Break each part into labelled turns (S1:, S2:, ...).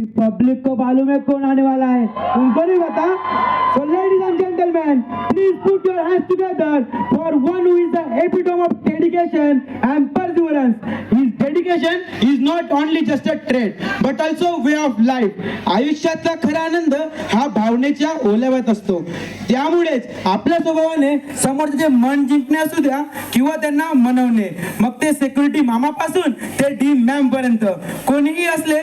S1: कि पब्लिक को मालूम है कौन आने वाला है, उनको नहीं पता. So ladies and gentlemen, please put your hands together for one who is the epitome of dedication and perseverance. His dedication is not only just a trait but also way of life. आयुष्यातला खरा आनंद हा भावनेच्या ओलाव्यात असतो. त्यामुळेच आपल्या स्वभावाने समोरचे मन जिंकणे असू द्या किंवा त्यांना मनवणे, मग ते सिक्युरिटी मामापासून ते डीन मॅम पर्यंत कोणीही असले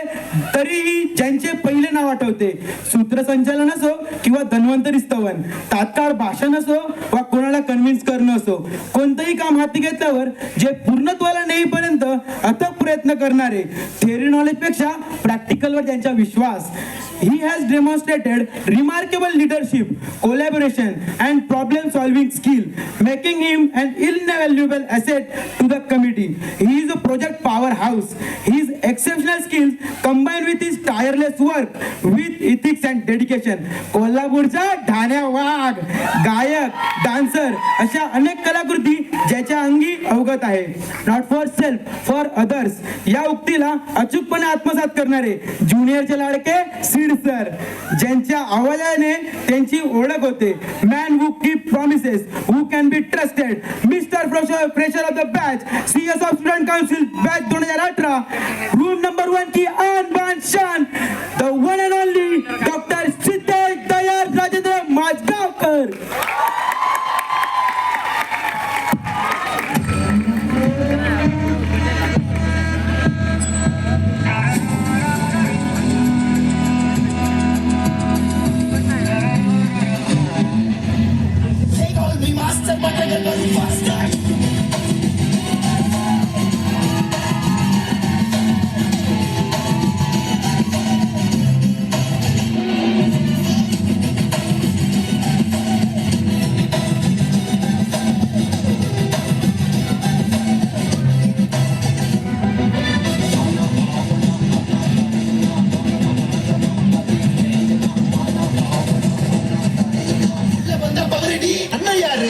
S1: तरीही ज्यांचे पहिले नाव आठवते, सूत्रसंचालन असो किंवा धन्वंतरी स्तवन, तात्काळ भाषण असो वा कोणाला कन्व्हिन्स करणं असो, कोणतंही काम हाती घेतल्यावर जे पूर्णत्वाला नेईपर्यंत अथक प्रयत्न करणारे, थेअरी नॉलेज पेक्षा प्रॅक्टिकलवर ज्यांचा विश्वास. He has demonstrated remarkable leadership, collaboration and problem solving skill, making him an invaluable asset to the committee. He is a project powerhouse. His exceptional skills combined with his tireless work with ethics and dedication. कोल्हापूरचा ठाण्या वाघ, गायक, dancer अशा अनेक कलाकृती ज्याच्या अंगी अवगत आहे. Not for self, for others या उक्तीला अचूकपणे आत्मसात करणारे ज्युनियरचे लाडके सीड सर, ज्यांच्या आवाजाने त्यांची ओळख होते. Man who keep promises, who can be trusted, mister fresher of the batch, CS of student council batch 2018, room number 1 की आन बान शान, the one and only doctor Siddhesh Dayal Rajendra Mazgaonkar.
S2: அண்ணா யாரு?